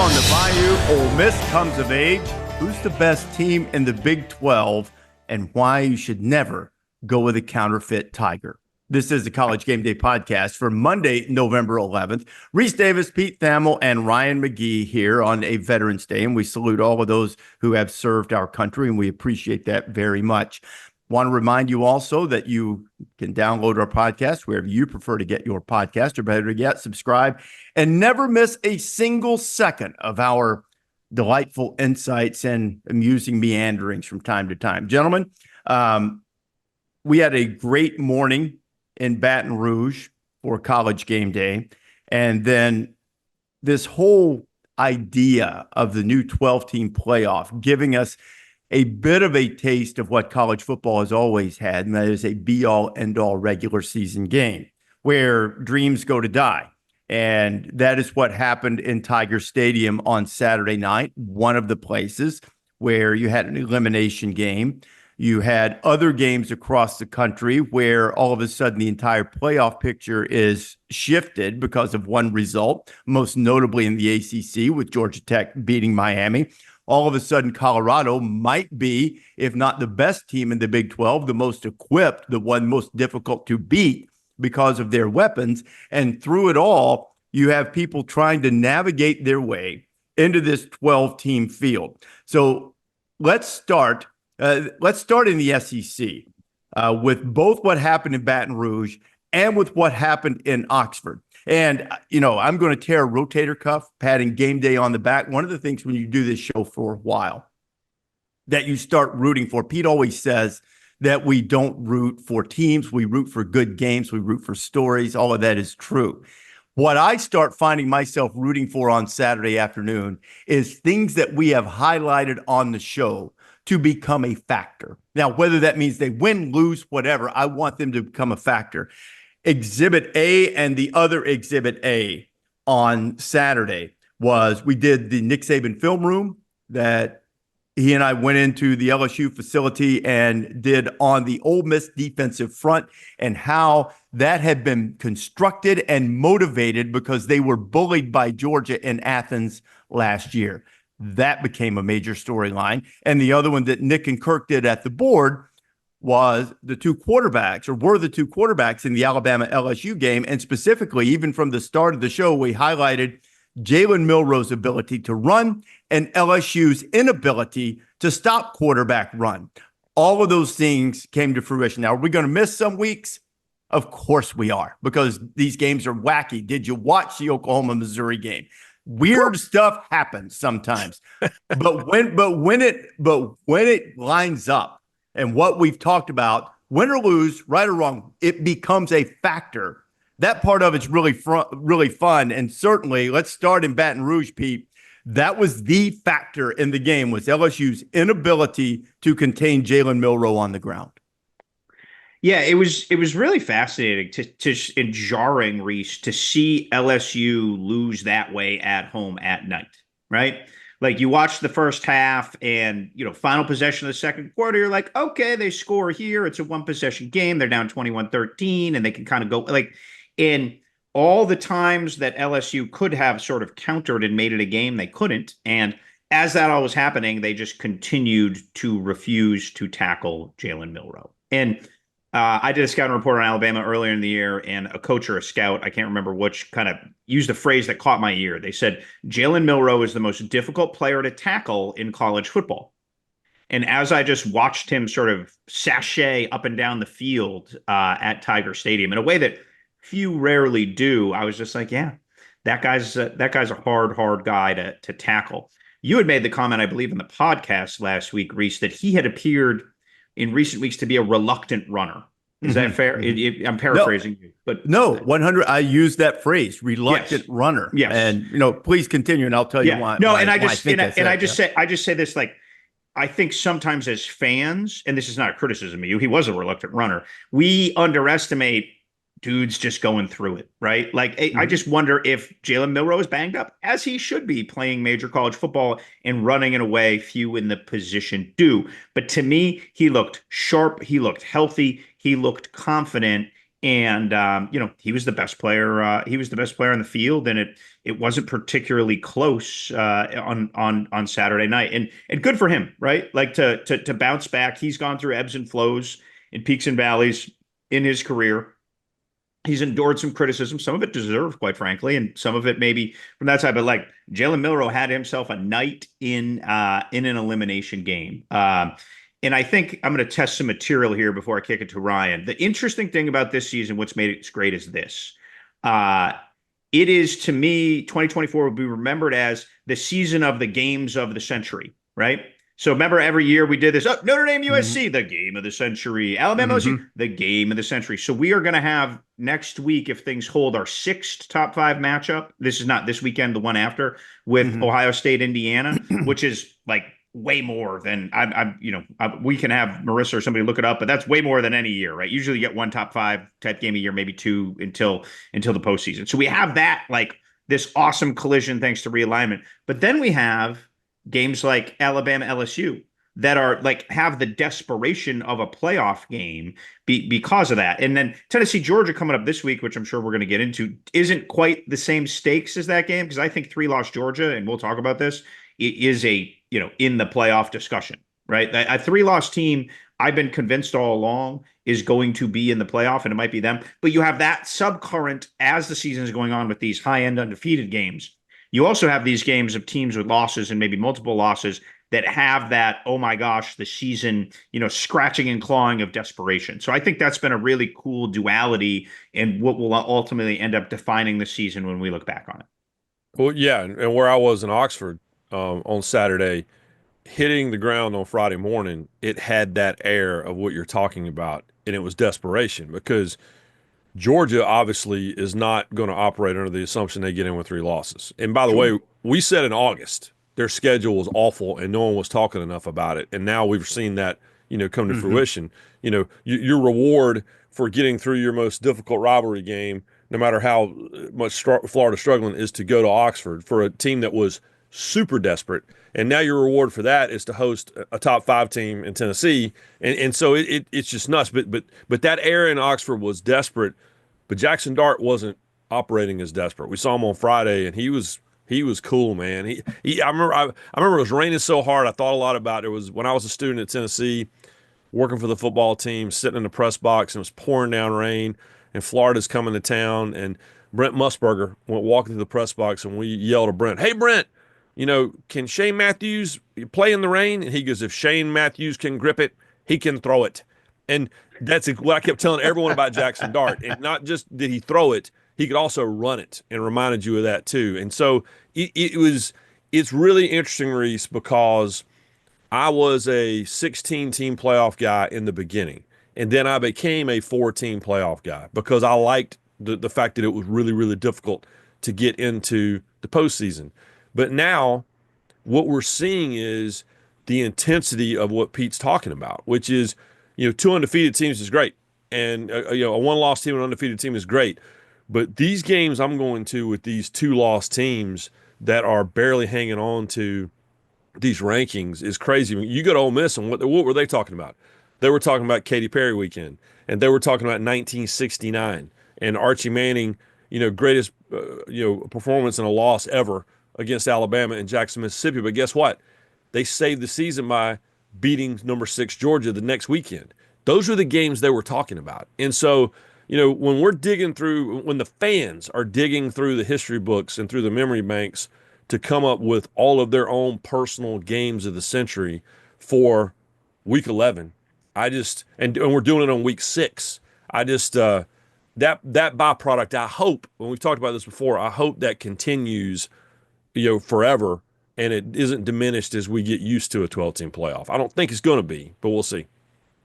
on the Bayou, Ole Miss comes of age. Who's the best team in the Big 12 and why you should never go with a counterfeit Tiger? This is the College Game Day podcast for Monday, November 11th. Rece Davis, Pete Thamel, and Ryan McGee here on a Veterans Day, and we salute all of those who have served our country, and we appreciate that very much. Want to remind you also that you can download our podcast wherever you prefer to get your podcast, or better yet, subscribe and never miss a single second of our delightful insights and amusing meanderings from time to time. Gentlemen, we had a great morning in Baton Rouge for College Game Day, and then this whole idea of the new 12-team playoff giving us a bit of a taste of what college football has always had, and that is a be-all, end-all regular season game where dreams go to die. And that is what happened in Tiger Stadium on Saturday night, one of the places where you had an elimination game. You had other games across the country where all of a sudden the entire playoff picture is shifted because of one result, most notably in the ACC with Georgia Tech beating Miami. All of a sudden, Colorado might be, if not the best team in the Big 12, the most equipped, the one most difficult to beat because of their weapons. And through it all, you have people trying to navigate their way into this 12-team field. So let's start in the SEC with both what happened in Baton Rouge and with what happened in Oxford. And, you know, I'm going to tear a rotator cuff, patting Game Day on the back. One of the things when you do this show for a while that you start rooting for, Pete always says that we don't root for teams. We root for good games. We root for stories. All of that is true. What I start finding myself rooting for on Saturday afternoon is things that we have highlighted on the show to become a factor. Now, whether that means they win, lose, whatever, I want them to become a factor. Exhibit A and the other Exhibit A on Saturday was we did the Nick Saban film room that he and I went into the LSU facility and did on the Ole Miss defensive front and how that had been constructed and motivated because they were bullied by Georgia in Athens last year. That became a major storyline. And the other one that Nick and Kirk did at the board was were the two quarterbacks in the Alabama LSU game. And specifically, even from the start of the show, we highlighted Jalen Milroe's ability to run and LSU's inability to stop quarterback run. All of those things came to fruition. Now, are we going to miss some weeks? Of course we are, because these games are wacky. Did you watch the Oklahoma-Missouri game? Weird stuff happens sometimes. But when it lines up, and what we've talked about, win or lose, right or wrong, it becomes a factor. That part of it's really fun. And certainly, let's start in Baton Rouge, Pete. That was the factor in the game, was LSU's inability to contain Jalen Milroe on the ground. Yeah, it was really fascinating and jarring, Rece, to see LSU lose that way at home at night, right? Like, you watch the first half and, you know, final possession of the second quarter, you're like, okay, they score here. It's a one-possession game. They're down 21-13, and they can kind of go, like, in all the times that LSU could have sort of countered and made it a game, they couldn't. And as that all was happening, they just continued to refuse to tackle Jalen Milroe. And I did a scouting report on Alabama earlier in the year, and a coach or a scout, I can't remember which, kind of used a phrase that caught my ear. They said, Jalen Milroe is the most difficult player to tackle in college football. And as I just watched him sort of sashay up and down the field at Tiger Stadium in a way that few rarely do, I was just like, yeah, that guy's a hard guy to tackle. You had made the comment, I believe, in the podcast last week, Rece, that he had appeared in recent weeks to be a reluctant runner. Is that fair? I'm paraphrasing you, but no, 100. I use that phrase, reluctant runner. Yes. And, you know, please continue and I'll tell you why. No, why, and I just say this, like, I think sometimes as fans, and this is not a criticism of you, he was a reluctant runner. We underestimate dudes just going through it, right? Like, I just wonder if Jalen Milroe is banged up, as he should be, playing major college football and running in a way few in the position do. But to me, he looked sharp. He looked healthy. He looked confident. And he was the best player. He was the best player on the field, and it wasn't particularly close on Saturday night. And good for him, right? Like to bounce back. He's gone through ebbs and flows and peaks and valleys in his career. He's endured some criticism, some of it deserved, quite frankly, and some of it maybe from that side. But like Jalen Milroe had himself a night in an elimination game. And I think I'm going to test some material here before I kick it to Ryan. The interesting thing about this season, what's made it great, is this. Uh, it is, to me, 2024 will be remembered as the season of the games of the century, right? So remember, every year we did this. Oh, Notre Dame, USC, the game of the century. Alabama, OSU, the game of the century. So we are going to have next week, if things hold, our sixth top five matchup. This is not this weekend, the one after, with Ohio State, Indiana, which is like way more than we can have Marissa or somebody look it up, but that's way more than any year, right? Usually you get one top five type game a year, maybe two until the postseason. So we have that, like, this awesome collision thanks to realignment. But then we have games like Alabama, LSU that are like have the desperation of a playoff game because of that. And then Tennessee, Georgia coming up this week, which I'm sure we're going to get into, isn't quite the same stakes as that game, because I think 3-loss Georgia, and we'll talk about this, it is a in the playoff discussion, right? A 3-loss team, I've been convinced all along, is going to be in the playoff, and it might be them. But you have that subcurrent as the season is going on with these high-end undefeated games. You also have these games of teams with losses and maybe multiple losses that have that, oh my gosh, the season, scratching and clawing of desperation. So I think that's been a really cool duality and what will ultimately end up defining the season when we look back on it. Well, yeah, and where I was in Oxford on Saturday, hitting the ground on Friday morning, it had that air of what you're talking about, and it was desperation because Georgia obviously is not going to operate under the assumption they get in with 3 losses. And by the way, we said in August their schedule was awful and no one was talking enough about it. And now we've seen that, come to fruition. Your reward for getting through your most difficult rivalry game, no matter how much Florida's struggling, is to go to Oxford for a team that was super desperate. And now your reward for that is to host a top 5 team in Tennessee. And so it's just nuts. But that era in Oxford was desperate. But Jackson Dart wasn't operating as desperate. We saw him on Friday, and he was cool, man. I remember it was raining so hard. I thought a lot about it. It was when I was a student at Tennessee, working for the football team, sitting in the press box, and it was pouring down rain, and Florida's coming to town, and Brent Musburger went walking through the press box, and we yelled to Brent, "Hey, Brent, can Shane Matthews play in the rain?" And he goes, "If Shane Matthews can grip it, he can throw it." And that's what I kept telling everyone about Jackson Dart. And not just did he throw it, he could also run it, and reminded you of that too. And so it's really interesting, Rece, because I was a 16-team playoff guy in the beginning. And then I became a 4-team playoff guy because I liked the fact that it was really, really difficult to get into the postseason. But now what we're seeing is the intensity of what Pete's talking about, which is, 2 undefeated teams is great. And, a 1-loss team and an undefeated team is great. But these games I'm going to with these 2-loss teams that are barely hanging on to these rankings is crazy. You go to Ole Miss, and what were they talking about? They were talking about Katy Perry weekend, and they were talking about 1969 and Archie Manning, greatest, performance in a loss ever against Alabama in Jackson, Mississippi. But guess what? They saved the season by beating number 6 Georgia the next weekend. Those are the games they were talking about. And so, when we're digging through, when the fans are digging through the history books and through the memory banks to come up with all of their own personal games of the century for week 11, and we're doing it on week 6. That byproduct, I hope, when we've talked about this before, I hope that continues, forever, and it isn't diminished as we get used to a 12-team playoff. I don't think it's going to be, but we'll see.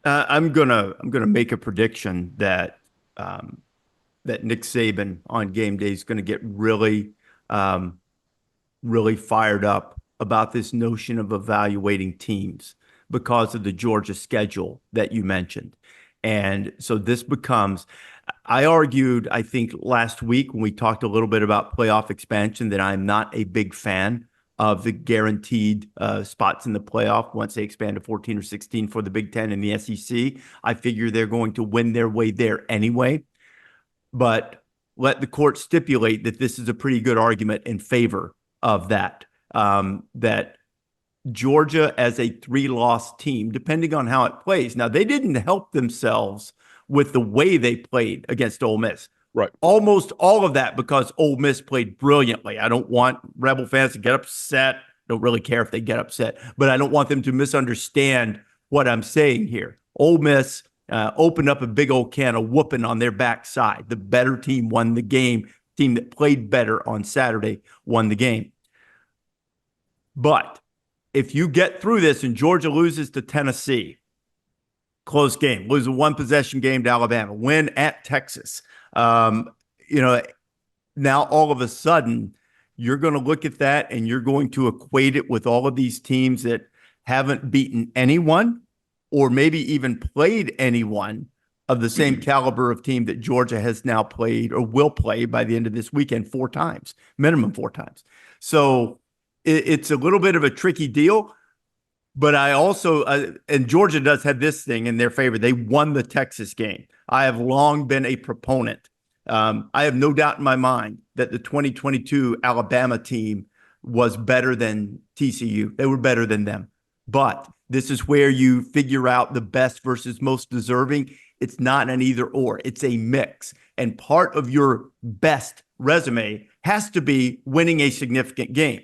I'm gonna make a prediction that that Nick Saban on game day is going to get really, really fired up about this notion of evaluating teams because of the Georgia schedule that you mentioned. And so this becomes, I argued, I think last week when we talked a little bit about playoff expansion, that I'm not a big fan of the guaranteed spots in the playoff once they expand to 14 or 16 for the Big Ten and the SEC. I figure they're going to win their way there anyway. but let the court stipulate that this is a pretty good argument in favor of that. That Georgia as a 3-loss team, depending on how it plays. Now, they didn't help themselves with the way they played against Ole Miss. Right. Almost all of that because Ole Miss played brilliantly. I don't want Rebel fans to get upset. Don't really care if they get upset, but I don't want them to misunderstand what I'm saying here. Ole Miss opened up a big old can of whooping on their backside. The better team won the game. Team that played better on Saturday won the game. But if you get through this and Georgia loses to Tennessee, close game, lose a 1-possession game to Alabama, win at Texas, now all of a sudden you're going to look at that and you're going to equate it with all of these teams that haven't beaten anyone or maybe even played anyone of the same caliber of team that Georgia has now played or will play by the end of this weekend 4 times, minimum 4 times. So it's a little bit of a tricky deal, but I also, and Georgia does have this thing in their favor. They won the Texas game. I have long been a proponent. I have no doubt in my mind that the 2022 Alabama team was better than TCU. They were better than them. But this is where you figure out the best versus most deserving. It's not an either or. It's a mix. And part of your best resume has to be winning a significant game.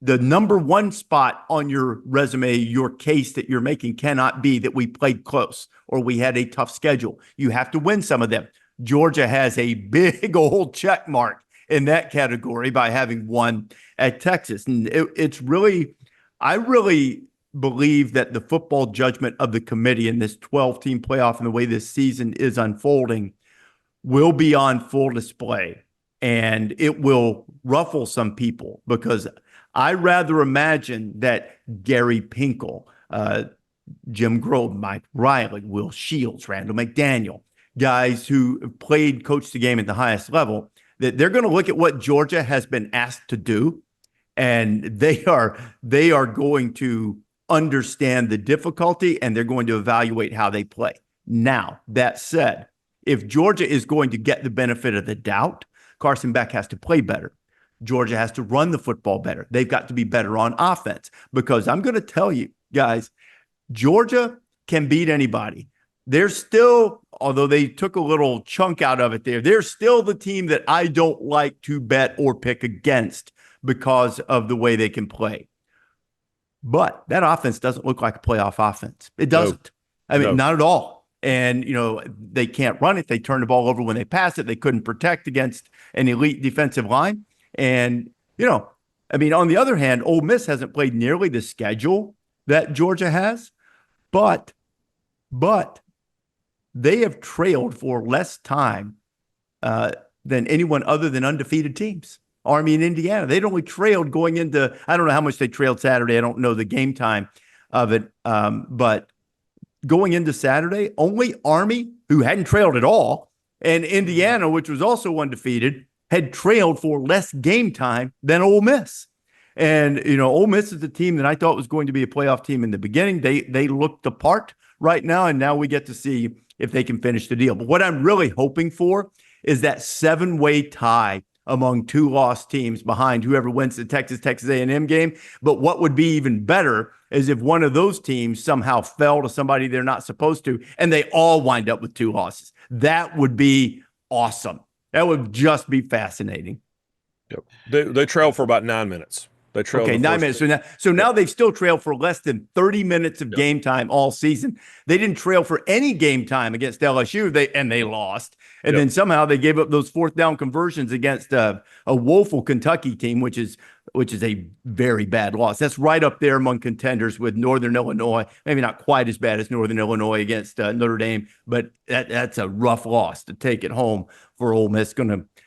The number 1 spot on your resume, your case that you're making cannot be that we played close or we had a tough schedule. You have to win some of them. Georgia has a big old check mark in that category by having won at Texas. And I really believe that the football judgment of the committee in this 12-team playoff and the way this season is unfolding will be on full display. And it will ruffle some people because I rather imagine that Gary Pinkel, Jim Grove, Mike Riley, Will Shields, Randall McDaniel, guys who coached the game at the highest level, that they're going to look at what Georgia has been asked to do, and they are going to understand the difficulty, and they're going to evaluate how they play. Now, that said, if Georgia is going to get the benefit of the doubt, Carson Beck has to play better. Georgia has to run the football better. They've got to be better on offense because I'm going to tell you, guys, Georgia can beat anybody. They're still, although they took a little chunk out of it there, they're still the team that I don't like to bet or pick against because of the way they can play. But that offense doesn't look like a playoff offense. It doesn't. No. I mean, not at all. And, they can't run it. They turn the ball over when they pass it. They couldn't protect against an elite defensive line. And, on the other hand, Ole Miss hasn't played nearly the schedule that Georgia has, but they have trailed for less time than anyone other than undefeated teams. Army and Indiana, they'd only trailed going into, I don't know how much they trailed Saturday. I don't know the game time of it. But going into Saturday, only Army, who hadn't trailed at all, and Indiana, which was also undefeated, had trailed for less game time than Ole Miss. And, Ole Miss is a team that I thought was going to be a playoff team in the beginning. They looked the part right now, and now we get to see if they can finish the deal. But what I'm really hoping for is that 7-way tie among 2 lost teams behind whoever wins the Texas A&M game. But what would be even better is if one of those teams somehow fell to somebody they're not supposed to, and they all wind up with 2 losses. That would be awesome. That would just be fascinating. Yep. They trailed for about 9 minutes. They trailed. Okay, 9 minutes. So now they've still trailed for less than 30 minutes of game time all season. They didn't trail for any game time against LSU. They lost. And then somehow they gave up those 4th down conversions against a woeful Kentucky team, which is a very bad loss. That's right up there among contenders with Northern Illinois. Maybe not quite as bad as Northern Illinois against Notre Dame, but that's a rough loss to take it home for Ole Miss.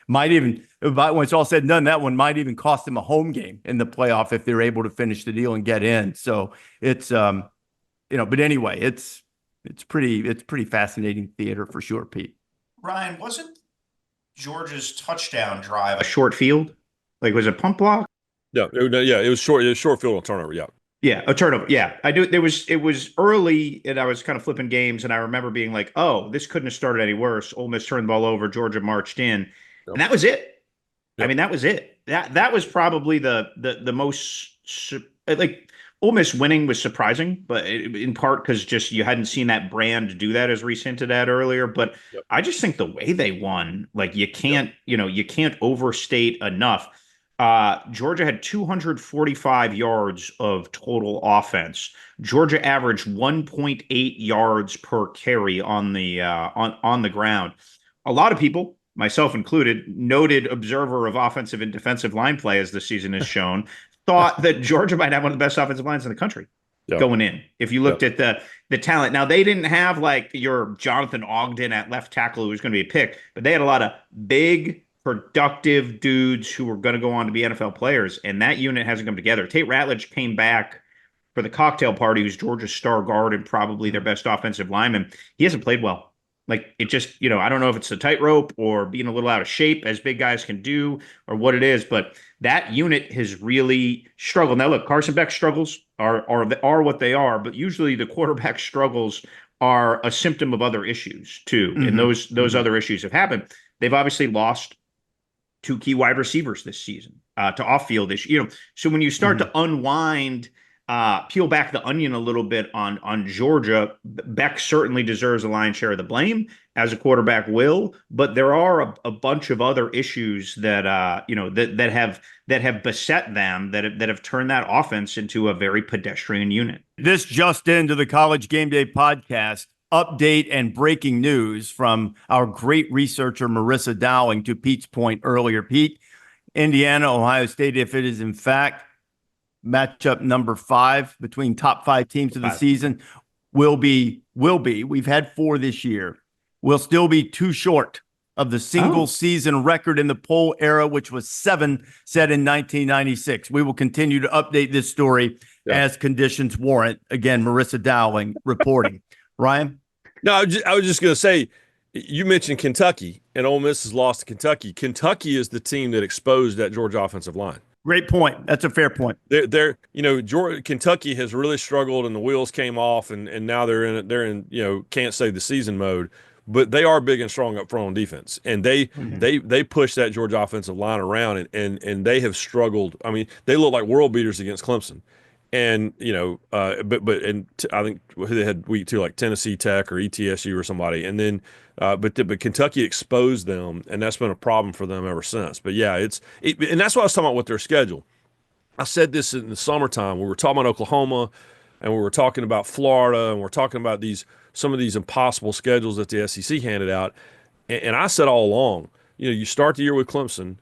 Might even, when it's all said and done, that one might even cost them a home game in the playoff if they're able to finish the deal and get in. So it's, but anyway, it's pretty fascinating theater for sure, Pete. Ryan, wasn't Georgia's touchdown drive a short field? Like, was it pump block? Yeah, it was short. It was short field on turnover. Yeah. Yeah, a turnover. Yeah, I do. It was early, and I was kind of flipping games, and I remember being like, "Oh, this couldn't have started any worse." Ole Miss turned the ball over. Georgia marched in, Yep. and that was it. I Yep. mean, that was it. That was probably the most like Ole Miss winning was surprising, but in part because just you hadn't seen that brand do that, as Rece hinted at earlier. But Yep. I just think the way they won, like Yep. you can't overstate enough. Georgia had 245 yards of total offense. Georgia averaged 1.8 yards per carry on the ground. A lot of people, myself included, noted observer of offensive and defensive line play as the season has shown, thought that Georgia might have one of the best offensive lines in the country Yep. going in. If you looked Yep. at the talent, now they didn't have like your Jonathan Ogden at left tackle who was going to be a pick, but they had a lot of big, productive dudes who were going to go on to be NFL players, and that unit hasn't come together. Tate Ratledge came back for the cocktail party, who's Georgia's star guard and probably their best offensive lineman. He hasn't played well. Like it just, I don't know if it's the tightrope or being a little out of shape as big guys can do or what it is, but that unit has really struggled. Now, look, Carson Beck struggles are what they are, but usually the quarterback struggles are a symptom of other issues too, and those other issues have happened. They've obviously lost two key wide receivers this season to off-field issues. So when you start to unwind, peel back the onion a little bit on Georgia, Beck certainly deserves a lion's share of the blame, as a quarterback will. But there are a bunch of other issues that that have beset them that have turned that offense into a very pedestrian unit. This just into the College Game Day podcast. Update and breaking news from our great researcher, Marissa Dowling, to Pete's point earlier. Pete, Indiana, Ohio State, if it is in fact matchup number 5 between top 5 teams of the season, will be, we've had 4 this year, will still be too short of the single season record in the poll era, which was 7 set in 1996. We will continue to update this story as conditions warrant. Again, Marissa Dowling reporting. Ryan? No, I was just going to say, you mentioned Kentucky, and Ole Miss has lost to Kentucky. Kentucky is the team that exposed that Georgia offensive line. Great point. That's a fair point. Kentucky has really struggled, and the wheels came off, and now they're in can't save the season mode. But they are big and strong up front on defense, and they push that Georgia offensive line around, and they have struggled. I mean, they look like world beaters against Clemson. And I think they had week 2 like Tennessee Tech or ETSU or somebody, and then but Kentucky exposed them, and that's been a problem for them ever since. But yeah, and that's what I was talking about with their schedule. I said this in the summertime. We were talking about Oklahoma, and we were talking about Florida, and we're talking about some of these impossible schedules that the SEC handed out. And I said all along, you start the year with Clemson,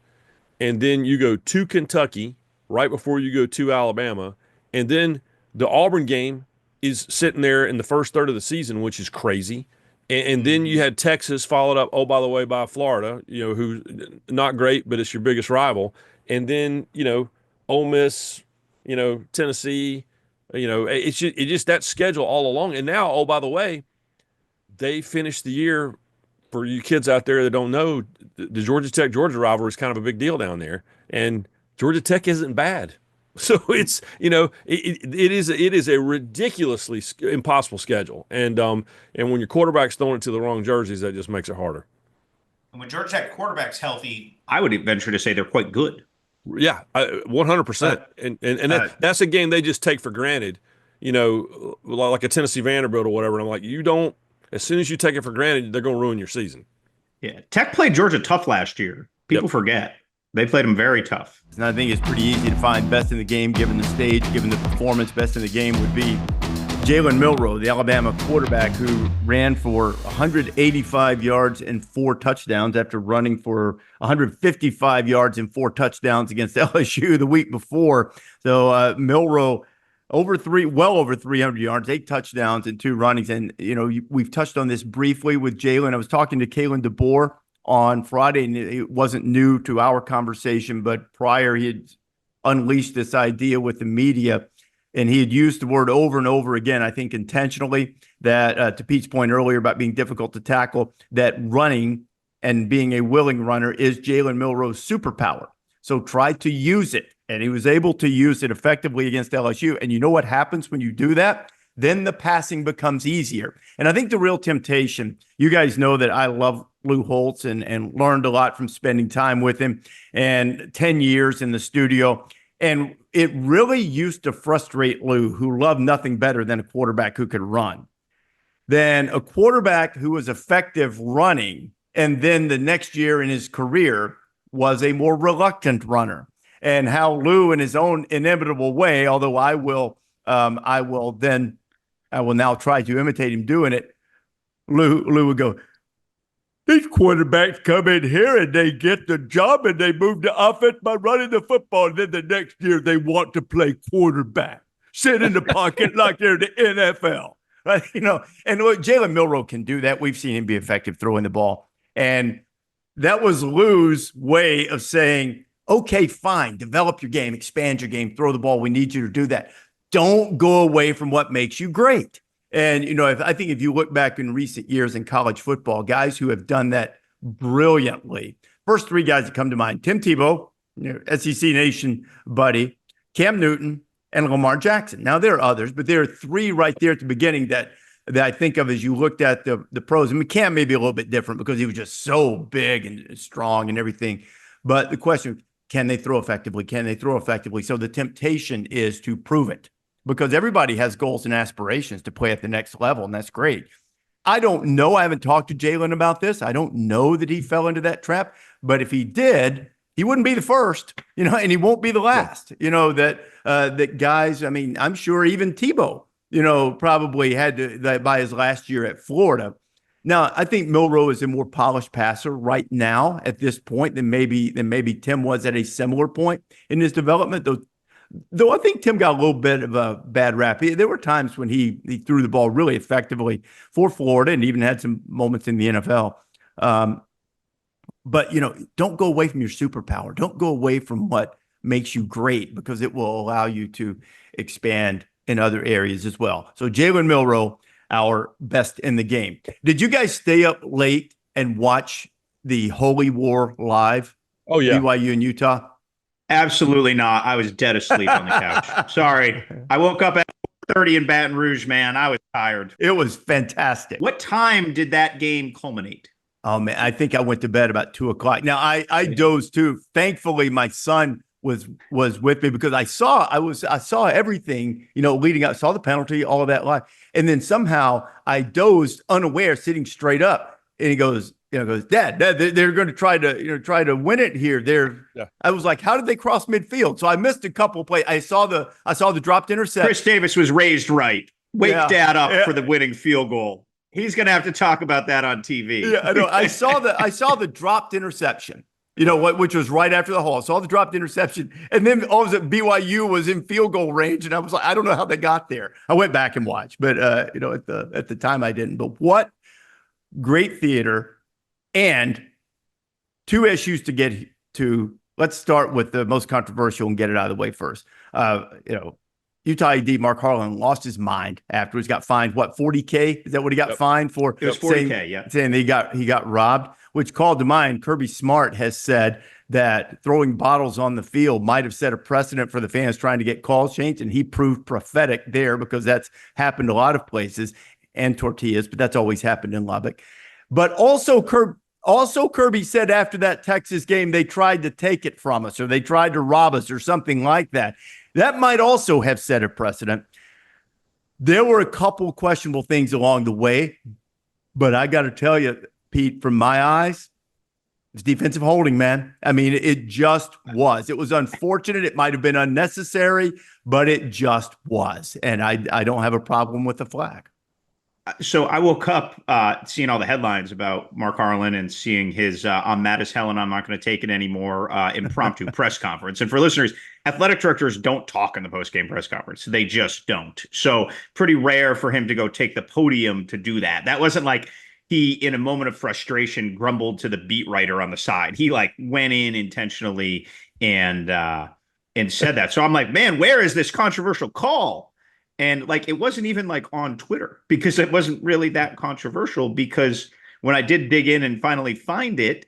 and then you go to Kentucky right before you go to Alabama. And then the Auburn game is sitting there in the first third of the season, which is crazy. And then you had Texas followed up, oh, by the way, by Florida, who's not great, but it's your biggest rival. And then, Ole Miss, Tennessee, it's just that schedule all along. And now, oh, by the way, they finished the year, for you kids out there that don't know, the Georgia Tech-Georgia rivalry is kind of a big deal down there. And Georgia Tech isn't bad. So it's it is a ridiculously impossible schedule, and when your quarterback's throwing it to the wrong jerseys, that just makes it harder. And when Georgia Tech quarterback's healthy, I would venture to say they're quite good. Yeah, 100%. And that's a game they just take for granted, like a Tennessee Vanderbilt or whatever. And I'm like, you don't. As soon as you take it for granted, they're going to ruin your season. Yeah, Tech played Georgia tough last year. People forget. They played them very tough. And I think it's pretty easy to find best in the game, given the stage, given the performance. Best in the game would be Jalen Milroe, the Alabama quarterback, who ran for 185 yards and 4 touchdowns after running for 155 yards and 4 touchdowns against LSU the week before. So Milroe well over 300 yards, 8 touchdowns and 2 runnings. And, we've touched on this briefly with Jalen. I was talking to Kalen DeBoer on Friday, and it wasn't new to our conversation, but prior he had unleashed this idea with the media, and he had used the word over and over again, I think intentionally, that to Pete's point earlier about being difficult to tackle, that running and being a willing runner is Jalen Milroe's superpower. So try to use it. And he was able to use it effectively against LSU. And you know what happens when you do that? Then the passing becomes easier. And I think the real temptation, you guys know that I love Lou Holtz and learned a lot from spending time with him and 10 years in the studio. And it really used to frustrate Lou, who loved nothing better than a quarterback who could run, than a quarterback who was effective running. And then the next year in his career was a more reluctant runner. And how Lou, in his own inimitable way, although I will now try to imitate him doing it. Lou would go, these quarterbacks come in here and they get the job and they move the offense by running the football. And then the next year they want to play quarterback, sit in the pocket like they're the NFL. Right? And look, Jalen Milroe can do that. We've seen him be effective throwing the ball. And that was Lou's way of saying, okay, fine, develop your game, expand your game, throw the ball. We need you to do that. Don't go away from what makes you great. And, I think if you look back in recent years in college football, guys who have done that brilliantly, first three guys that come to mind, Tim Tebow, SEC Nation buddy, Cam Newton, and Lamar Jackson. Now, there are others, but there are three right there at the beginning that I think of as you looked at the pros. I mean, Cam may be a little bit different because he was just so big and strong and everything. But the question, can they throw effectively? Can they throw effectively? So the temptation is to prove it because everybody has goals and aspirations to play at the next level, and that's great. I don't know. I haven't talked to Jalen about this. I don't know that he fell into that trap. But if he did, he wouldn't be the first, and he won't be the last. That guys, I mean, I'm sure even Tebow, probably had to by his last year at Florida. Now, I think Milroe is a more polished passer right now at this point than maybe Tim was at a similar point in his development. Though I think Tim got a little bit of a bad rap. There were times when he threw the ball really effectively for Florida and even had some moments in the NFL. But, don't go away from your superpower. Don't go away from what makes you great because it will allow you to expand in other areas as well. So Jalen Milroe, our best in the game. Did you guys stay up late and watch the Holy War live? Oh, yeah. BYU and Utah? Absolutely not. I was dead asleep on the couch. Sorry. I woke up at 4:30 in Baton Rouge, man. I was tired. It was fantastic. What time did that game culminate? Oh, man, I think I went to bed about 2:00. Now, I dozed too. Thankfully, my son was with me because I saw everything, leading up, saw the penalty, all of that live. And then somehow I dozed unaware, sitting straight up. And he goes, Dad, they're going to try to win it here. I was like, how did they cross midfield? So I missed a couple of plays. I saw the dropped interception. Rece Davis was raised right. Wake Dad up for the winning field goal. He's going to have to talk about that on TV. Yeah, I know. I saw the dropped interception. Which was right after the Hall. Saw the dropped interception, and then all of a sudden BYU was in field goal range, and I was like, I don't know how they got there. I went back and watched, but at the time I didn't. But what great theater, and two issues to get to. Let's start with the most controversial and get it out of the way first. Utah AD Mark Harlan lost his mind afterwards. Got fined what, $40K? Is that what he got fined for? It was $40K, saying he got robbed. Which called to mind, Kirby Smart has said that throwing bottles on the field might have set a precedent for the fans trying to get calls changed, and he proved prophetic there because that's happened a lot of places, and tortillas, but that's always happened in Lubbock. But also Kirby said after that Texas game, they tried to take it from us, or they tried to rob us, or something like that. That might also have set a precedent. There were a couple questionable things along the way, but I got to tell you, Pete, from my eyes, it's defensive holding, man. I mean, it just was. It was unfortunate. It might have been unnecessary, but it just was. And I don't have a problem with the flag. So I woke up seeing all the headlines about Mark Harlan and seeing his I'm mad as hell and I'm not going to take it anymore impromptu press conference. And for listeners, athletic directors don't talk in the postgame press conference. They just don't. So pretty rare for him to go take the podium to do that. That wasn't like he, in a moment of frustration, grumbled to the beat writer on the side. He went in intentionally and said that. So I'm like, man, where is this controversial call? And it wasn't even on Twitter because it wasn't really that controversial, because when I did dig in and finally find it,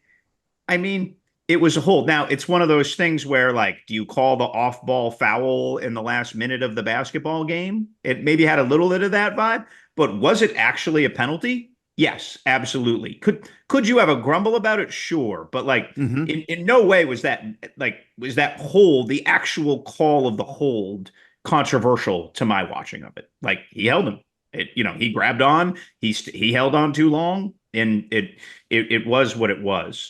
I mean, It was a hold. Now, it's one of those things where, like, do you call the off-ball foul in the last minute of the basketball game? It maybe had a little bit of that vibe, but was it actually a penalty? Yes, absolutely. Could you have a grumble about it? Sure, but like in no way was that hold, the actual call of the hold, controversial to my watching of it. Like, he held him. He grabbed on. He held on too long, and it was what it was.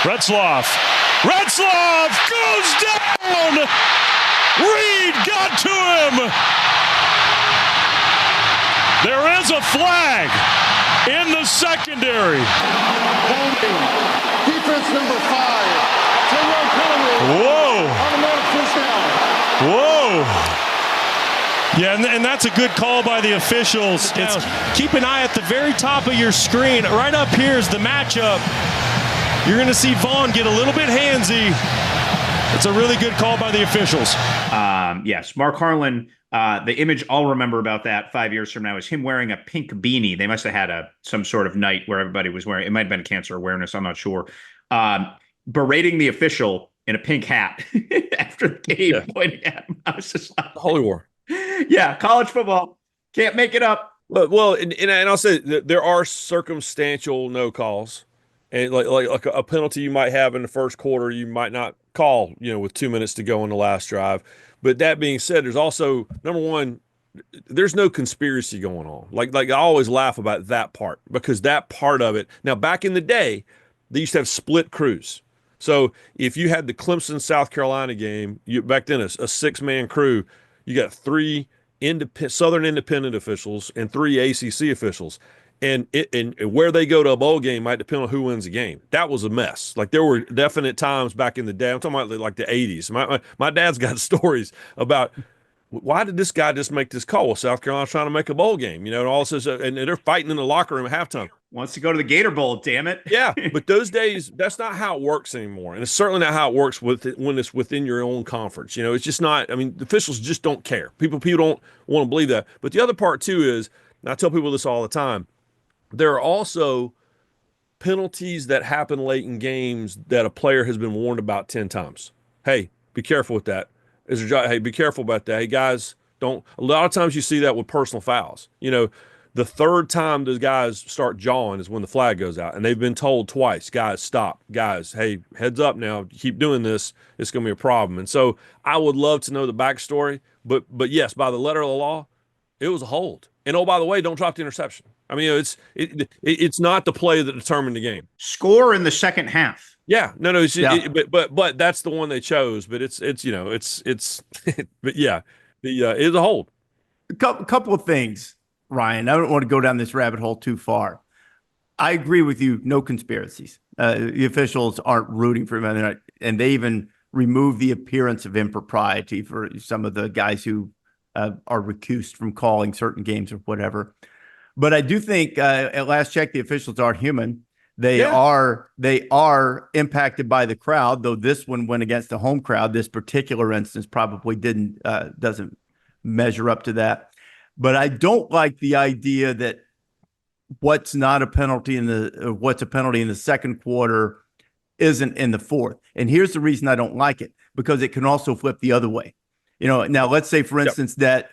Retzloff goes down. Reed got to him. There is a flag in the secondary. Defense number 5. Whoa. Automatic first down. Whoa. Yeah, and that's a good call by the officials. Keep an eye at the very top of your screen. Right up here is the matchup. You're going to see Vaughn get a little bit handsy. It's a really good call by the officials. Yes, Mark Harlan. The image I'll remember about that 5 years from now is him wearing a pink beanie. They must have had some sort of night where everybody was wearing. It might have been cancer awareness. I'm not sure. Berating the official in a pink hat after the game, pointing at him. I was just like, Holy war. Yeah, college football can't make it up. Well, and I'll say that there are circumstantial no calls. And like a penalty you might have in the first quarter, you might not call, with 2 minutes to go in the last drive. But that being said, there's also, number one, there's no conspiracy going on. Like I always laugh about that part, because that part of it. Now, back in the day, they used to have split crews. So if you had the Clemson, South Carolina game, back then a 6-man crew, you got 3 Southern Independent officials and 3 ACC officials. And where they go to a bowl game might depend on who wins the game. That was a mess. Like, there were definite times back in the day. I'm talking about like the 80s. My dad's got stories about, why did this guy just make this call? Well, South Carolina's trying to make a bowl game, and all this, and they're fighting in the locker room at halftime. Wants to go to the Gator Bowl, damn it. Yeah, but those days, that's not how it works anymore, and it's certainly not how it works when it's within your own conference. It's just not. I mean, the officials just don't care. People don't want to believe that. But the other part too is, and I tell people this all the time, there are also penalties that happen late in games that a player has been warned about 10 times. Hey, be careful with that. Hey, be careful about that. Hey, guys, don't. A lot of times you see that with personal fouls. The third time the guys start jawing is when the flag goes out, and they've been told twice, guys, stop. Guys, hey, heads up now. Keep doing this. It's going to be a problem. And so I would love to know the backstory, but yes, by the letter of the law, it was a hold. And oh, by the way, don't drop the interception. I mean, it's not the play that determined the game. Score in the second half. Yeah, no, it's but that's the one they chose. But it's but yeah, it's a hold. A couple of things, Ryan. I don't want to go down this rabbit hole too far. I agree with you. No conspiracies. The officials aren't rooting for him, and they even remove the appearance of impropriety for some of the guys who are recused from calling certain games or whatever. But I do think at last check, the officials are human. They are impacted by the crowd, though this one went against the home crowd. This particular instance probably doesn't measure up to that. But I don't like the idea that what's a penalty in the second quarter isn't in the fourth. And here's the reason I don't like it, because it can also flip the other way. Now let's say, for instance, that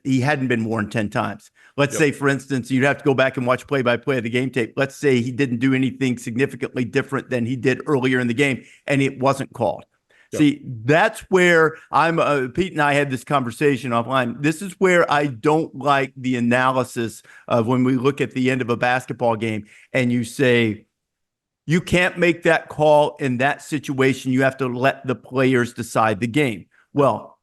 he hadn't been warned 10 times. Let's say, for instance, you'd have to go back and watch play-by-play of the game tape. Let's say he didn't do anything significantly different than he did earlier in the game, and it wasn't called. Yep. See, that's where Pete and I had this conversation offline. This is where I don't like the analysis of when we look at the end of a basketball game and you say, you can't make that call in that situation. You have to let the players decide the game. Well,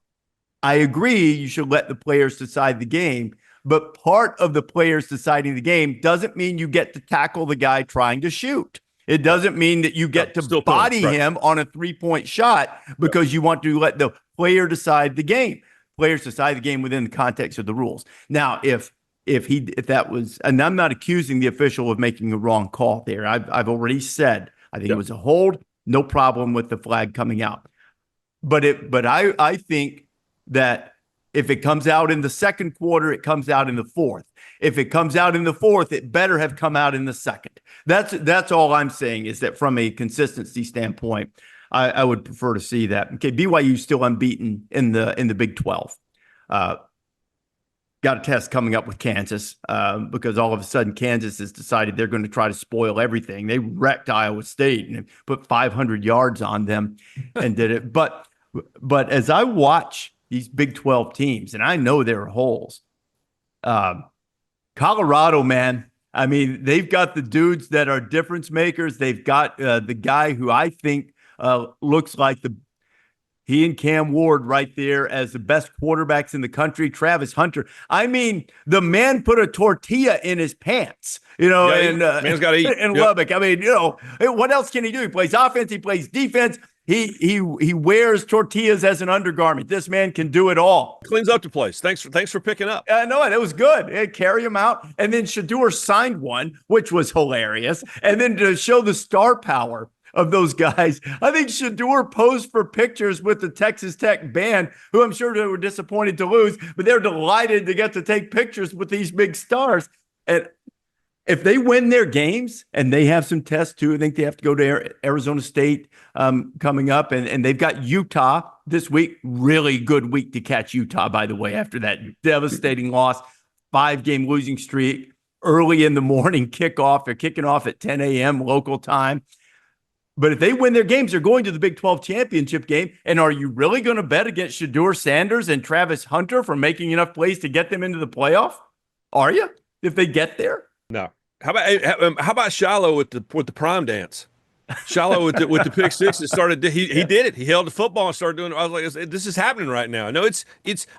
I agree you should let the players decide the game, but part of the players deciding the game doesn't mean you get to tackle the guy trying to shoot. It doesn't mean that you get to body him on a 3-point shot because you want to let the player decide the game. Players decide the game within the context of the rules. Now, if that was, and I'm not accusing the official of making a wrong call there. I've already said I think it was a hold, no problem with the flag coming out. But I think that If it comes out in the second quarter, it comes out in the fourth. If it comes out in the fourth, it better have come out in the second. That's all I'm saying, is that from a consistency standpoint, I would prefer to see that. Okay, BYU still unbeaten in the Big 12. Got a test coming up with Kansas because all of a sudden Kansas has decided they're going to try to spoil everything. They wrecked Iowa State and put 500 yards on them and did it. But as I watch these Big 12 teams, and I know there are holes, Colorado, man, I mean, they've got the dudes that are difference makers. They've got the guy who I think looks like he and Cam Ward right there as the best quarterbacks in the country, Travis Hunter. I mean, the man put a tortilla in his pants, and man's got to eat. In Lubbock. I mean, what else can he do? He plays offense, he plays defense. He wears tortillas as an undergarment. This man can do it all. Cleans up the place. Thanks for picking up. I know it was good. Carry him out, and then Shedeur signed one, which was hilarious. And then to show the star power of those guys, I think Shedeur posed for pictures with the Texas Tech band, who I'm sure they were disappointed to lose, but they're delighted to get to take pictures with these big stars. And if they win their games, and they have some tests too, I think they have to go to Arizona State coming up, and they've got Utah this week. Really good week to catch Utah, by the way, after that devastating loss, 5-game losing streak, early in the morning kickoff. They're kicking off at 10 a.m. local time. But if they win their games, they're going to the Big 12 championship game. And are you really going to bet against Shedeur Sanders and Travis Hunter for making enough plays to get them into the playoff? Are you? If they get there? No. How about Shiloh with the prime dance? Shiloh with the pick six that started. He did it. He held the football and started doing it. I was like, this is happening right now. No, it's.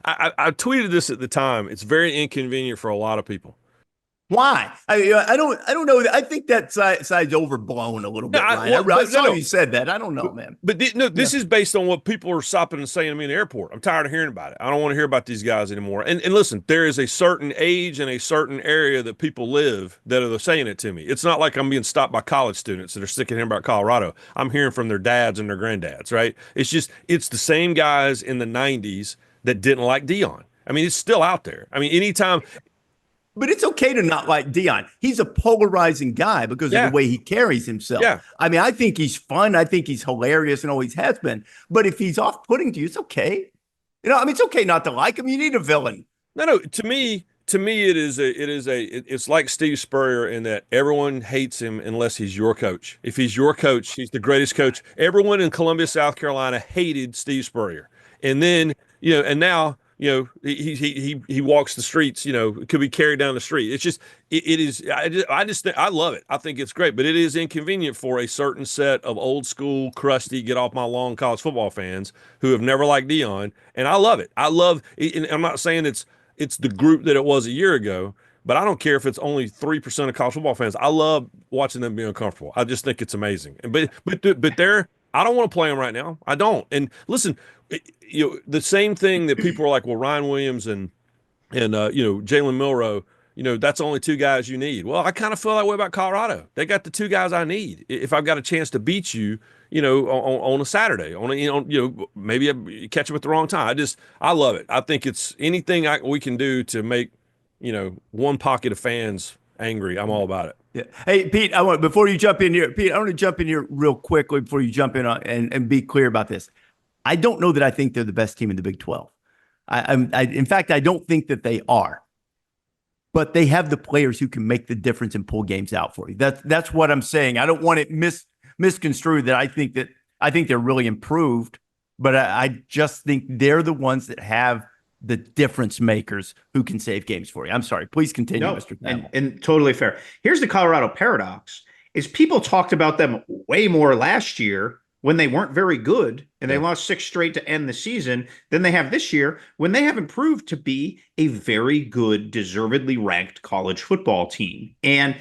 I tweeted this at the time. It's very inconvenient for a lot of people. Why? I don't know. I think that side's overblown a little bit. I saw you said that. I don't know, man. But this is based on what people are stopping and saying to me in the airport. I'm tired of hearing about it. I don't want to hear about these guys anymore. And listen, there is a certain age and a certain area that people live that are saying it to me. It's not like I'm being stopped by college students that are sick of hearing about Colorado. I'm hearing from their dads and their granddads, right? It's the same guys in the 90s that didn't like Deion. I mean, it's still out there. I mean, anytime. But it's okay to not like Deion. He's a polarizing guy because of the way he carries himself. Yeah. I mean, I think he's fun. I think he's hilarious and always has been. But if he's off-putting to you, it's okay. It's okay not to like him. You need a villain. No. To me, it's like Steve Spurrier in that everyone hates him unless he's your coach. If he's your coach, he's the greatest coach. Everyone in Columbia, South Carolina hated Steve Spurrier. And then, and now, he walks the streets, could be carried down the street. It's just, it is, I just think, I love it. I think it's great, but it is inconvenient for a certain set of old school, crusty, get off my lawn college football fans who have never liked Deion. And I love it. And I'm not saying it's the group that it was a year ago, but I don't care if it's only 3% of college football fans. I love watching them be uncomfortable. I just think it's amazing. But I don't want to play them right now. I don't. And listen, the same thing that people are like, well, Ryan Williams and Jalen Milroe, that's only two guys you need. Well, I kind of feel that way about Colorado. They got the two guys I need. If I've got a chance to beat you, on a Saturday, maybe I catch them at the wrong time. I love it. I think it's anything we can do to make, one pocket of fans angry. I'm all about it. Yeah. Hey, Pete, before you jump in here, I want to jump in here real quickly before you jump in and be clear about this. I don't know that I think they're the best team in the Big 12. In fact, I don't think that they are. But they have the players who can make the difference and pull games out for you. That's what I'm saying. I don't want it misconstrued that I think they're really improved, but I just think they're the ones that have the difference makers who can save games for you. I'm sorry. Please continue, Mr. Thamel. And totally fair. Here's the Colorado paradox: is people talked about them way more last year when they weren't very good and they lost 6 straight to end the season than they have this year when they have improved to be a very good, deservedly ranked college football team. And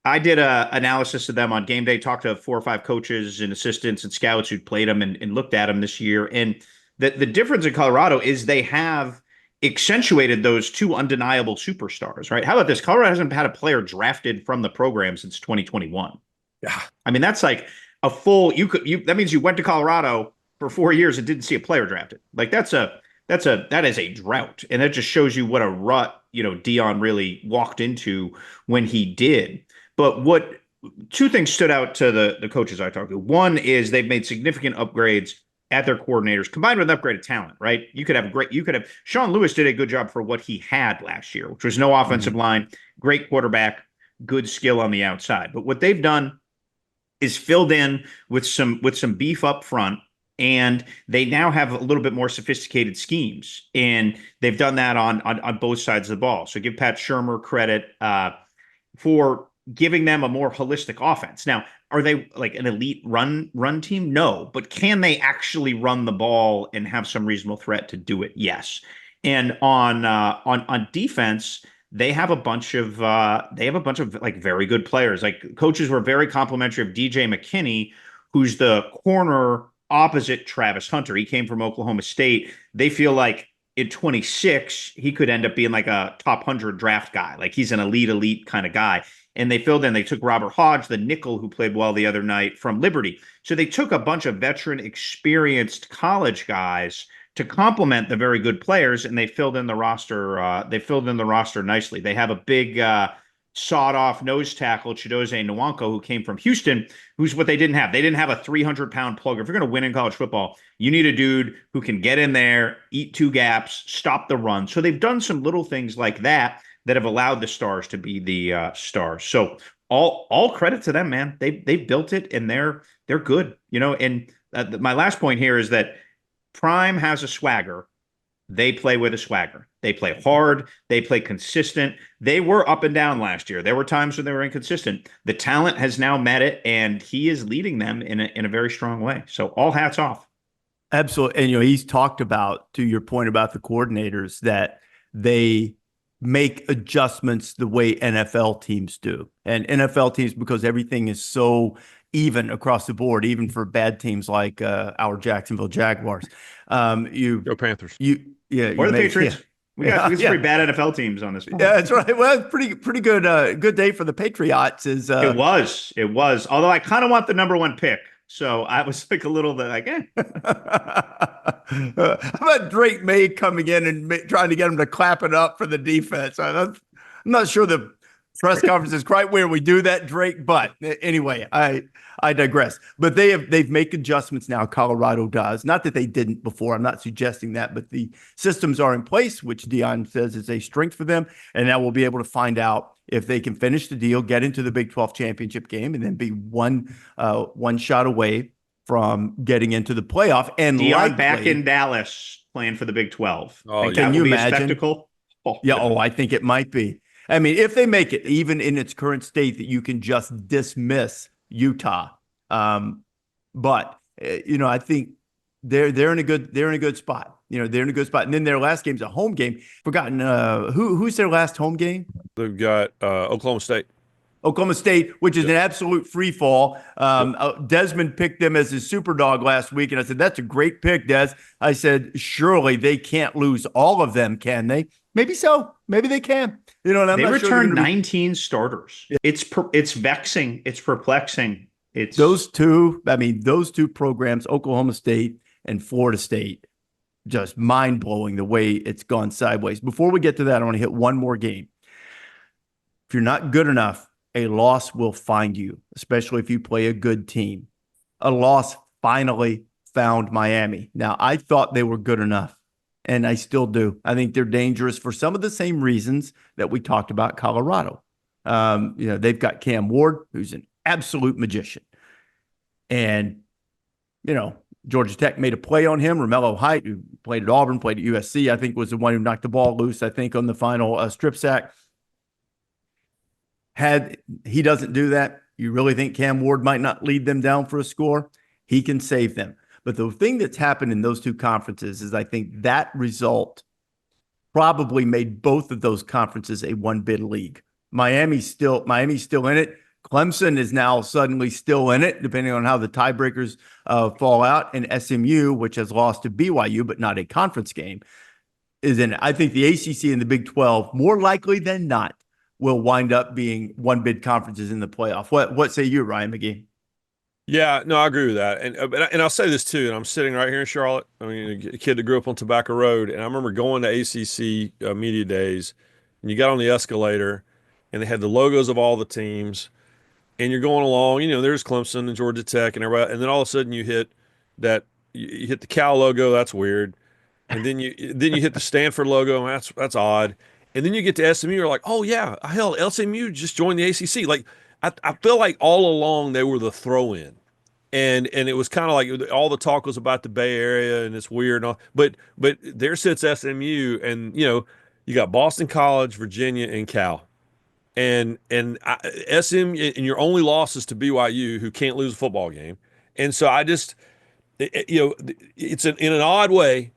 I did a analysis of them on game day, talked to 4 or 5 coaches and assistants and scouts who'd played them and looked at them this year. And the difference in Colorado is they have accentuated those 2 undeniable superstars, right? How about this? Colorado hasn't had a player drafted from the program since 2021. Yeah. I mean, that's like a full, that means you went to Colorado for 4 years and didn't see a player drafted. Like that's a that is a drought. And that just shows you what a rut, Dion really walked into when he did. But two things stood out to the coaches I talked to. One is they've made significant upgrades at their coordinators combined with upgraded talent, right? You could have Sean Lewis did a good job for what he had last year, which was no offensive line, great quarterback, good skill on the outside. But what they've done is filled in with some beef up front, and they now have a little bit more sophisticated schemes, and they've done that on both sides of the ball. So give Pat Shurmur credit for giving them a more holistic offense. Now, are they like an elite run team? No, but can they actually run the ball and have some reasonable threat to do it? Yes. And on defense, they have a bunch of like very good players. Like coaches were very complimentary of DJ McKinney, who's the corner opposite Travis Hunter. He came from Oklahoma State. They feel like in 26, he could end up being like a top 100 draft guy. Like he's an elite kind of guy. And they filled in, they took Robert Hodge, the nickel who played well the other night from Liberty. So they took a bunch of veteran, experienced college guys to complement the very good players, and they filled in the roster. They filled in the roster nicely. They have a big sawed-off nose tackle, Chidozie Nwankwo, who came from Houston, who's what they didn't have. They didn't have a 300-pound plug. If you're going to win in college football, you need a dude who can get in there, eat two gaps, stop the run. So they've done some little things like that have allowed the stars to be the stars. So all credit to them, man. They built it, and they're good. And my last point here is that Prime has a swagger. They play with a swagger. They play hard. They play consistent. They were up and down last year. There were times when they were inconsistent. The talent has now met it, and he is leading them in a very strong way. So all hats off. Absolutely. And, he's talked about, to your point about the coordinators, that they make adjustments the way NFL teams do. And NFL teams, because everything is so even across the board, even for bad teams like our Jacksonville Jaguars. Go Panthers. Or the Patriots. Yeah. We got some pretty bad NFL teams on this point. Yeah, that's right. Well, it's pretty good. Good day for the Patriots. It was. Although I kind of want the number one pick. So I was like a little bit like, How about Drake May coming in and trying to get him to clap it up for the defense? I'm not sure the press conference is quite where we do that, Drake. But anyway, I digress. But they've made adjustments now. Colorado does. Not that they didn't before. I'm not suggesting that, but the systems are in place, which Dion says is a strength for them. And now we'll be able to find out if they can finish the deal, get into the Big 12 championship game, and then be one shot away from getting into the playoff. And Dion back in Dallas playing for the Big 12. Oh, can you imagine? A spectacle? I think it might be. I mean, if they make it, even in its current state, that you can just dismiss Utah. But I think they're in a good spot. They're in a good spot. And then their last game's a home game. Forgotten who's their last home game? They've got Oklahoma State. Oklahoma State, which is an absolute free fall. Desmond picked them as his super dog last week, and I said, that's a great pick, Des. I said, surely they can't lose all of them, can they? Maybe so. Maybe they can. And they returned 19 starters. Yeah. It's vexing. It's perplexing. It's those two programs, Oklahoma State and Florida State, just mind-blowing the way it's gone sideways. Before we get to that, I want to hit one more game. If you're not good enough, a loss will find you, especially if you play a good team. A loss finally found Miami. Now, I thought they were good enough, and I still do. I think they're dangerous for some of the same reasons that we talked about Colorado. They've got Cam Ward, who's an absolute magician. And, Georgia Tech made a play on him. Romello Height, who played at Auburn, played at USC, I think was the one who knocked the ball loose, I think, on the final strip sack. Had he doesn't do that, you really think Cam Ward might not lead them down for a score? He can save them. But the thing that's happened in those two conferences is I think that result probably made both of those conferences a one-bid league. Miami's still in it. Clemson is now suddenly still in it, depending on how the tiebreakers fall out. And SMU, which has lost to BYU, but not a conference game, is in it. I think the ACC and the Big 12, more likely than not, will wind up being one-bid conferences in the playoff. What say you, Ryan McGee? Yeah, no, I agree with that. And I'll say this too, and I'm sitting right here in Charlotte. I mean, a kid that grew up on Tobacco Road, and I remember going to ACC media days, and you got on the escalator, and they had the logos of all the teams, and you're going along, there's Clemson and Georgia Tech and everybody, and then all of a sudden you hit that you hit the Cal logo, that's weird. And then you hit the Stanford logo, and that's odd. And then you get to SMU, you're like, oh yeah, hell, SMU just joined the ACC. Like I feel like all along they were the throw-in. And it was kind of like all the talk was about the Bay Area and it's weird and all, but there sits SMU, and you got Boston College, Virginia, and Cal. SM, and your only loss is to BYU, who can't lose a football game. And so I just, it's in an odd way,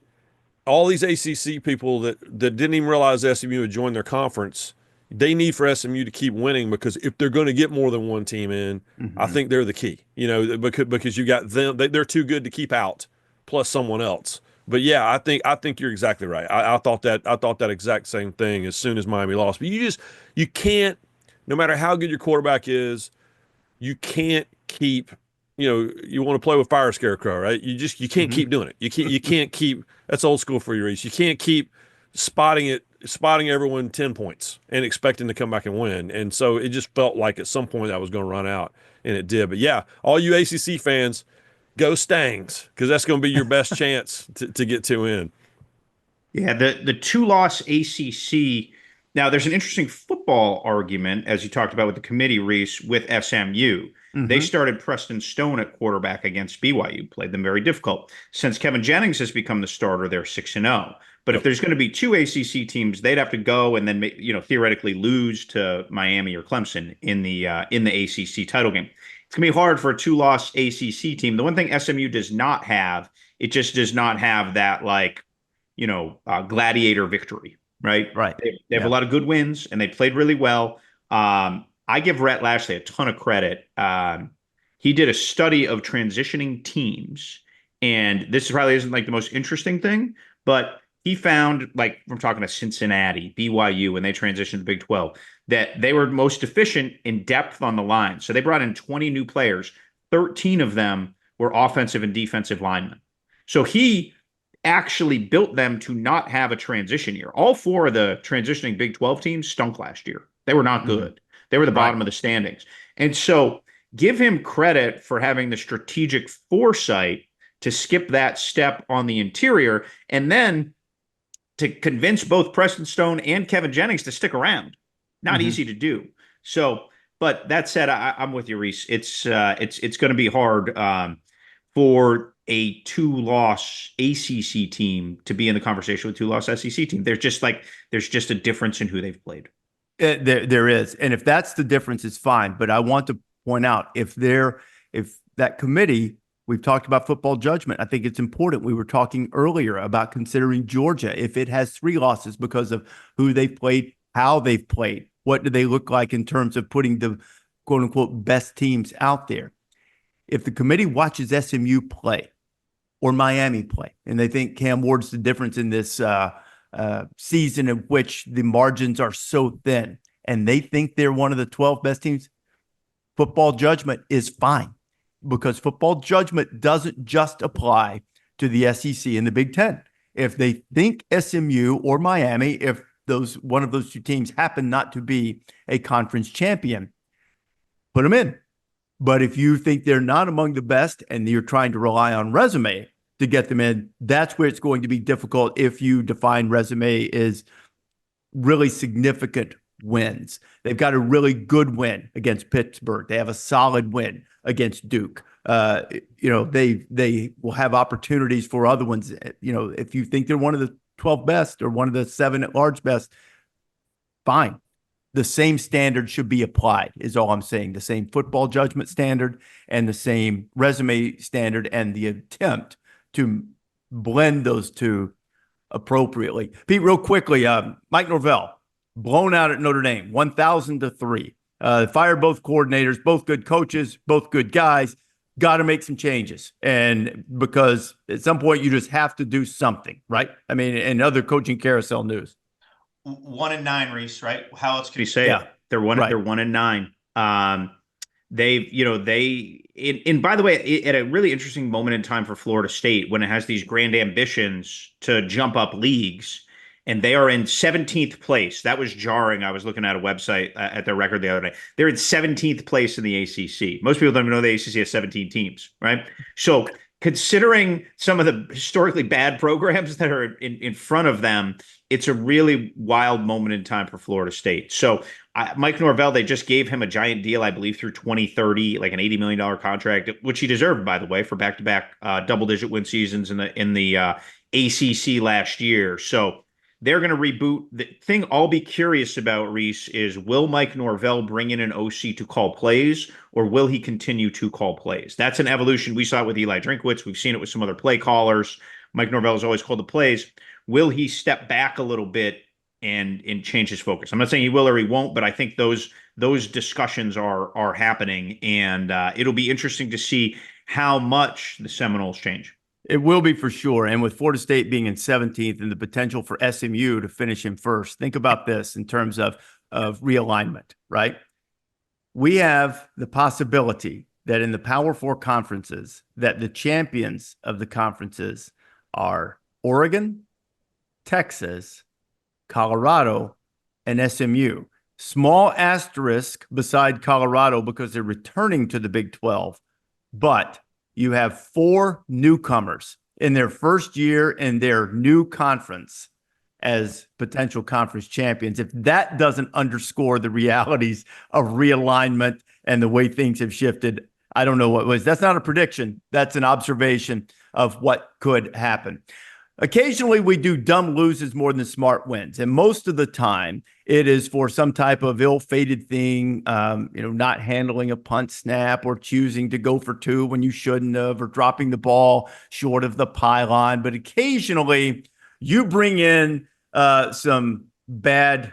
all these ACC people that didn't even realize SMU had joined their conference, they need for SMU to keep winning, because if they're going to get more than one team in, I think they're the key. Because you got them, they're too good to keep out, plus someone else. But yeah, I think you're exactly right. I thought that exact same thing as soon as Miami lost. But you can't, no matter how good your quarterback is, you can't keep. You want to play with fire scarecrow, right? You can't keep doing it. You can't keep. That's old school for you, Rece. You can't keep spotting everyone 10 points and expecting to come back and win. And so it just felt like at some point that was going to run out, and it did. But yeah, all you ACC fans, go Stangs, because that's going to be your best chance to get two in. Yeah, the two-loss ACC. Now, there's an interesting football argument, as you talked about with the committee, Rece, with SMU. They started Preston Stone at quarterback against BYU, played them very difficult. Since Kevin Jennings has become the starter, they're 6-0. But if there's going to be two ACC teams, they'd have to go and then theoretically lose to Miami or Clemson in the ACC title game. It's going to be hard for a two-loss ACC team. The one thing SMU does not have, it just does not have that gladiator victory, right? Right. They have a lot of good wins, and they played really well. I give Rhett Lashley a ton of credit. He did a study of transitioning teams, and this probably isn't like the most interesting thing, but he found, like, from talking to Cincinnati, BYU, when they transitioned to the Big 12, that they were most deficient in depth on the line. So they brought in 20 new players. 13 of them were offensive and defensive linemen. So he actually built them to not have a transition year. All four of the transitioning Big 12 teams stunk last year. They were not good. They were the bottom of the standings. And so give him credit for having the strategic foresight to skip that step on the interior, and then to convince both Preston Stone and Kevin Jennings to stick around. Not easy to do. So, but that said, I'm with you, Rece. It's going to be hard for a two-loss ACC team to be in the conversation with two-loss SEC team. There's just a difference in who they've played. There is. And if that's the difference, it's fine. But I want to point out, if that committee, we've talked about football judgment. I think it's important. We were talking earlier about considering Georgia. If it has 3 losses because of who they've played, how they've played, what do they look like in terms of putting the quote unquote best teams out there? If the committee watches SMU play or Miami play, and they think Cam Ward's the difference in this season in which the margins are so thin, and they think they're one of the 12 best teams, football judgment is fine, because football judgment doesn't just apply to the SEC and the Big Ten. If they think SMU or Miami, if one of those two teams happen not to be a conference champion, put them in. But if you think they're not among the best and you're trying to rely on resume to get them in, that's where it's going to be difficult if you define resume as really significant wins. They've got a really good win against Pittsburgh. They have a solid win against Duke. They will have opportunities for other ones. If you think they're one of the 12 best or one of the 7 at large best, fine. The same standard should be applied, is all I'm saying. The same football judgment standard and the same resume standard, and the attempt to blend those two appropriately. Pete, real quickly, Mike Norvell, blown out at Notre Dame, 1,000-3. Fired both coordinators, both good coaches, both good guys. Got to make some changes. And because at some point you just have to do something, right? I mean, and other coaching carousel news. 1-9, Rece, right? How else can you say it? They're 1-9. They And by the way, at a really interesting moment in time for Florida State, when it has these grand ambitions to jump up leagues, and they are in 17th place. That was jarring. I was looking at a website at their record the other day. They're in 17th place in the ACC. Most people don't even know the ACC has 17 teams, right? So considering some of the historically bad programs that are in front of them, it's a really wild moment in time for Florida State. So Mike Norvell, they just gave him a giant deal, I believe, through 2030, like an $80 million contract, which he deserved, by the way, for back-to-back double-digit win seasons in the ACC last year. So they're going to reboot. The thing I'll be curious about, Rece, is will Mike Norvell bring in an OC to call plays, or will he continue to call plays? That's an evolution. We saw it with Eli Drinkwitz. We've seen it with some other play callers. Mike Norvell has always called the plays. Will he step back a little bit and change his focus? I'm not saying he will or he won't, but I think those discussions are happening, and it'll be interesting to see how much the Seminoles change. It will be for sure. And with Florida State being in 17th and the potential for SMU to finish in first, think about this in terms of realignment, right? We have the possibility that in the Power Four conferences, that the champions of the conferences are Oregon, Texas, Colorado, and SMU. Small asterisk beside Colorado because they're returning to the Big 12, but you have four newcomers in their first year in their new conference as potential conference champions. If that doesn't underscore the realities of realignment and the way things have shifted, I don't know what was. That's not a prediction. That's an observation of what could happen. Occasionally, we do dumb loses more than smart wins. And most of the time, it is for some type of ill-fated thing, not handling a punt snap or choosing to go for two when you shouldn't have, or dropping the ball short of the pylon. But occasionally, you bring in some bad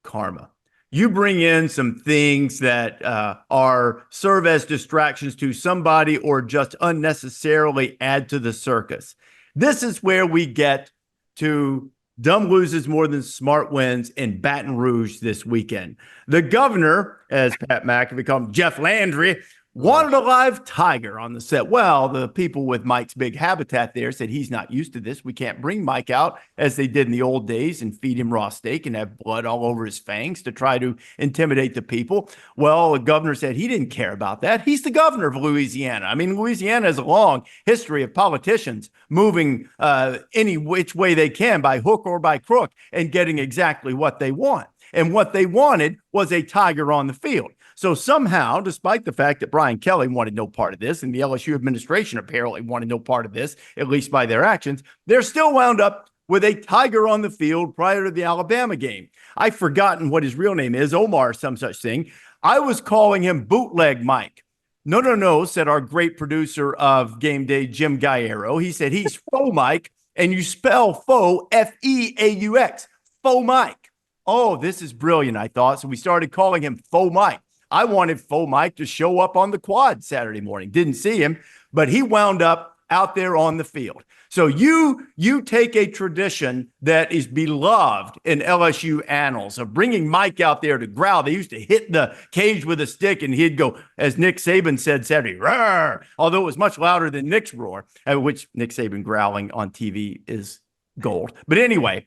karma. You bring in some things that serve as distractions to somebody or just unnecessarily add to the circus. This is where we get to dumb loses more than smart wins in Baton Rouge this weekend. The governor, as Pat McAfee called him, Jeff Landry, wanted a live tiger on the set. Well, the people with Mike's big habitat there said he's not used to this. We can't bring Mike out as they did in the old days and feed him raw steak and have blood all over his fangs to try to intimidate the people. Well, the governor said he didn't care about that. He's the governor of Louisiana. I mean, Louisiana has a long history of politicians moving any which way they can by hook or by crook and getting exactly what they want. And what they wanted was a tiger on the field. So somehow, despite the fact that Brian Kelly wanted no part of this, and the LSU administration apparently wanted no part of this, at least by their actions, they're still wound up with a tiger on the field prior to the Alabama game. I've forgotten what his real name is, Omar, some such thing. I was calling him Bootleg Mike. No, said our great producer of Game Day, Jim Galliero. He said he's Faux Mike, and you spell faux, F-E-A-U-X, Faux Mike. Oh, this is brilliant, I thought. So we started calling him Faux Mike. I wanted Faux Mike to show up on the quad Saturday morning. Didn't see him, but he wound up out there on the field. So you take a tradition that is beloved in LSU annals of bringing Mike out there to growl. They used to hit the cage with a stick, and he'd go, as Nick Saban said Saturday, roar, although it was much louder than Nick's roar, which Nick Saban growling on TV is gold. But anyway,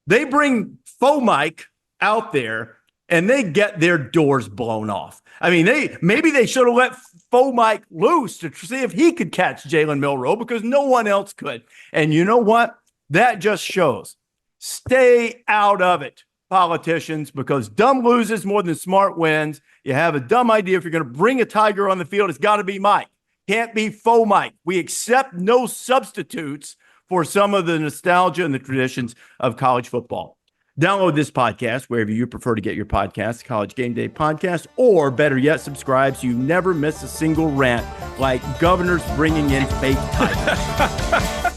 they bring Faux Mike out there, and they get their doors blown off. I mean, maybe they should have let Faux Mike loose to see if he could catch Jalen Milroe, because no one else could. And you know what? That just shows. Stay out of it, politicians, because dumb loses more than smart wins. You have a dumb idea. If you're going to bring a tiger on the field, it's got to be Mike. Can't be Faux Mike. We accept no substitutes for some of the nostalgia and the traditions of college football. Download this podcast wherever you prefer to get your podcasts, College Game Day Podcast, or better yet, subscribe so you never miss a single rant like governors bringing in fake tigers.